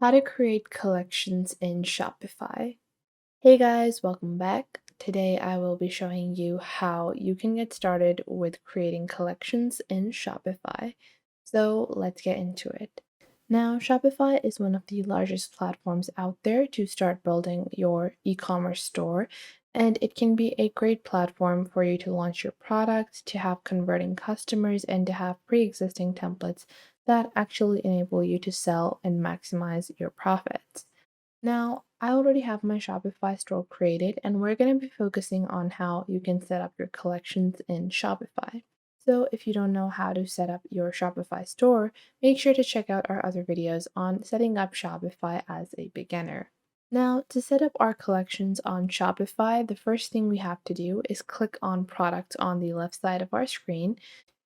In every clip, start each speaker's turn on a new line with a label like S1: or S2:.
S1: How to create collections in Shopify. Hey guys, welcome back. Today I will be showing you how you can get started with creating collections in Shopify. So let's get into it. Now, Shopify is one of the largest platforms out there to start building your e commerce store, and it can be a great platform for you to launch your product, to have converting customers, and to have pre existing templates that actually enable you to sell and maximize your profits. Now, I already have my Shopify store created, and we're going to be focusing on how you can set up your collections in Shopify. So, if you don't know how to set up your Shopify store, make sure to check out our other videos on setting up Shopify as a beginner. Now, to set up our collections on Shopify, the first thing we have to do is click on product on the left side of our screen.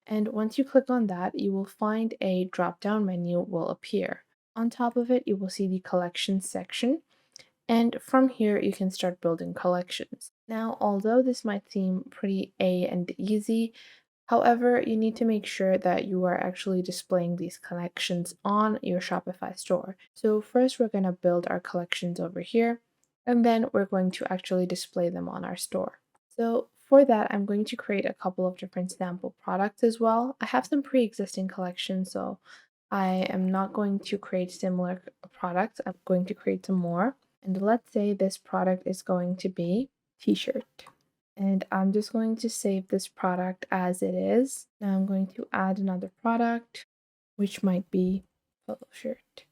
S1: And once you click on that, you will find a drop down menu will appear. On top of it, you will see the collections section. And from here, you can start building collections. Now, although this might seem pretty A and easy, however, you need to make sure that you are actually displaying these collections on your Shopify store. So first, we're going to build our collections over here, and then we're going to actually display them on our store. So for that, I'm going to create a couple of different sample products as well. I have some pre-existing collections, so I am not going to create similar products. I'm going to create some more. And let's say this product is going to be t-shirt. And I'm just going to save this product as it is. Now I'm going to add another product, which might be polo shirt.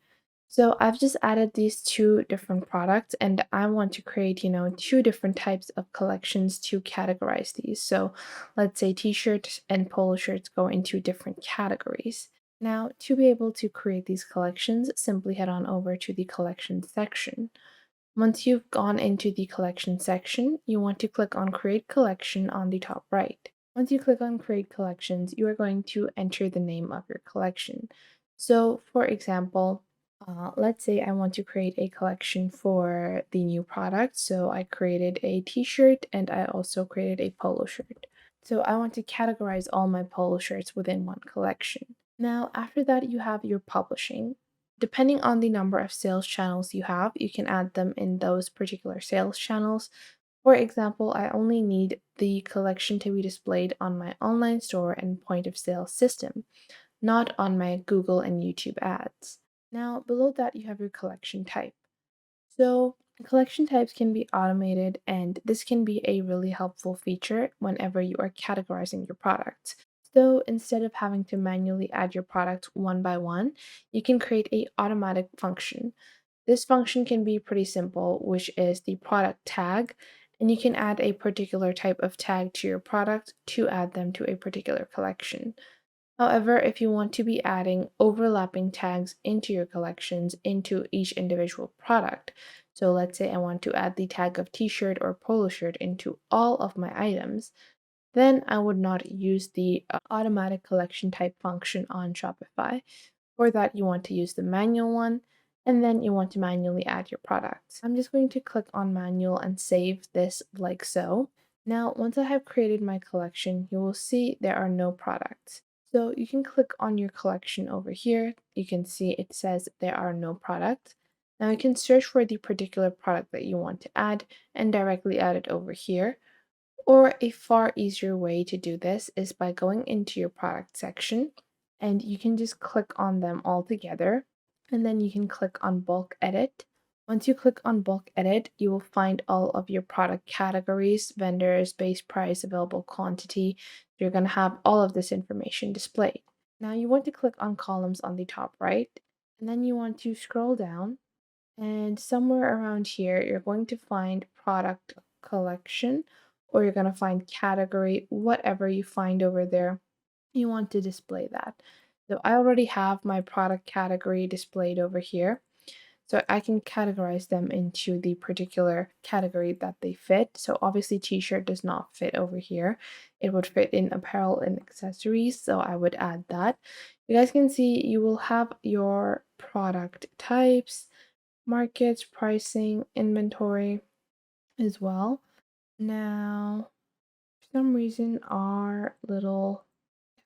S1: So I've just added these two different products and I want to create, two different types of collections to categorize these. So let's say t-shirts and polo shirts go into different categories. Now, to be able to create these collections, simply head on over to the collection section. Once you've gone into the collection section, you want to click on Create Collection on the top right. Once you click on Create Collections, you are going to enter the name of your collection. So, for example, let's say I want to create a collection for the new product. So, I created a t shirt and I also created a polo shirt. So, I want to categorize all my polo shirts within one collection. Now, after that, you have your publishing. Depending on the number of sales channels you have, you can add them in those particular sales channels. For example, I only need the collection to be displayed on my online store and point of sale system, not on my Google and YouTube ads. Now, below that, you have your collection type. So, collection types can be automated, and this can be a really helpful feature whenever you are categorizing your products. So, instead of having to manually add your products one by one, you can create a automatic function. This function can be pretty simple, which is the product tag, and you can add a particular type of tag to your product to add them to a particular collection. However, if you want to be adding overlapping tags into your collections into each individual product, so let's say I want to add the tag of t-shirt or polo shirt into all of my items, then I would not use the automatic collection type function on Shopify. For that, you want to use the manual one, and then you want to manually add your products. I'm just going to click on manual and save this like so. Now, once I have created my collection, you will see there are no products. So you can click on your collection over here. You can see it says there are no products. Now you can search for the particular product that you want to add and directly add it over here. Or a far easier way to do this is by going into your product section and you can just click on them all together and then you can click on bulk edit. Once you click on bulk edit, you will find all of your product categories, vendors, base price, available quantity. You're going to have all of this information displayed. Now you want to click on columns on the top right and then you want to scroll down and somewhere around here, you're going to find product collection or you're going to find category, whatever you find over there, you want to display that. So I already have my product category displayed over here. So I can categorize them into the particular category that they fit. So obviously t-shirt does not fit over here. It would fit in apparel and accessories. So I would add that. You guys can see you will have your product types, markets, pricing, inventory as well. Now, for some reason, our little,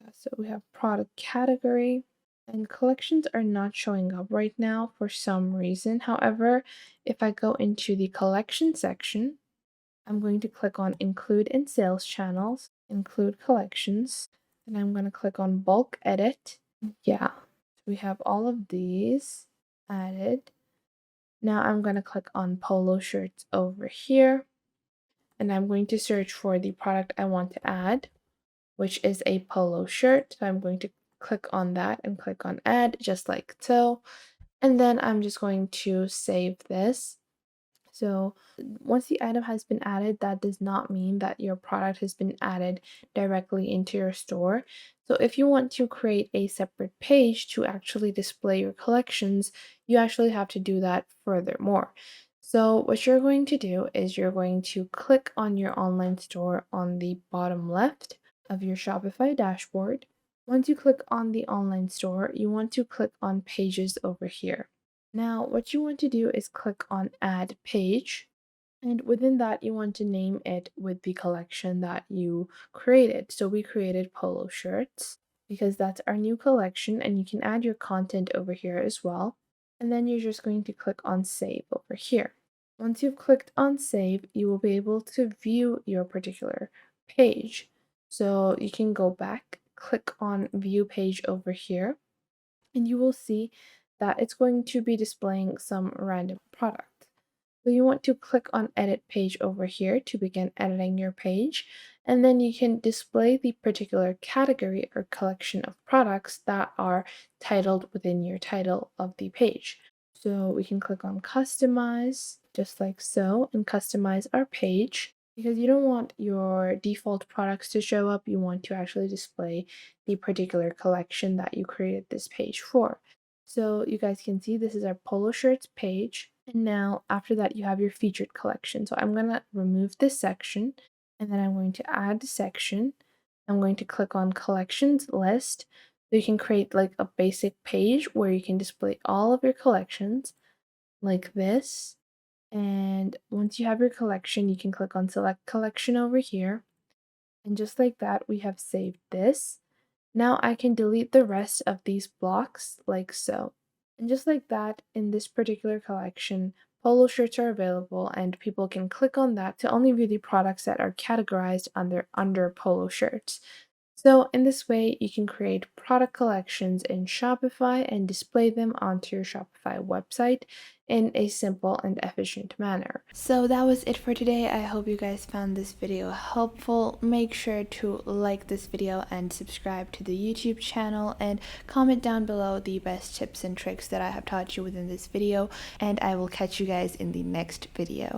S1: yeah, so we have product category. And collections are not showing up right now for some reason. However, if I go into the collection section, I'm going to click on include in sales channels, include collections, and I'm going to click on bulk edit. Yeah, we have all of these added. Now I'm going to click on polo shirts over here, and I'm going to search for the product I want to add, which is a polo shirt. So I'm going to click on that and click on add just like so. And then I'm just going to save this. So once the item has been added, that does not mean that your product has been added directly into your store. So if you want to create a separate page to actually display your collections, you actually have to do that furthermore. So what you're going to do is you're going to click on your online store on the bottom left of your Shopify dashboard. Once you click on the online store, you want to click on pages over here. Now, what you want to do is click on Add Page, and within that, you want to name it with the collection that you created. So we created polo shirts because that's our new collection, and you can add your content over here as well. And then you're just going to click on Save over here. Once you've clicked on Save, you will be able to view your particular page. So you can go back, click on View Page over here, and you will see that it's going to be displaying some random product. So you want to click on edit page over here to begin editing your page, and then you can display the particular category or collection of products that are titled within your title of the page. So we can click on customize just like so and customize our page because you don't want your default products to show up. You want to actually display the particular collection that you created this page for. So you guys can see this is our polo shirts page. And now after that, you have your featured collection. So I'm going to remove this section and then I'm going to add the section. I'm going to click on collections list. So you can create like a basic page where you can display all of your collections like this. And once you have your collection, you can click on select collection over here. And just like that, we have saved this. Now I can delete the rest of these blocks like so. And just like that, in this particular collection, polo shirts are available and people can click on that to only view the products that are categorized under polo shirts. So in this way, you can create product collections in Shopify and display them onto your Shopify website in a simple and efficient manner. So that was it for today. I hope you guys found this video helpful. Make sure to like this video and subscribe to the YouTube channel and comment down below the best tips and tricks that I have taught you within this video, and I will catch you guys in the next video.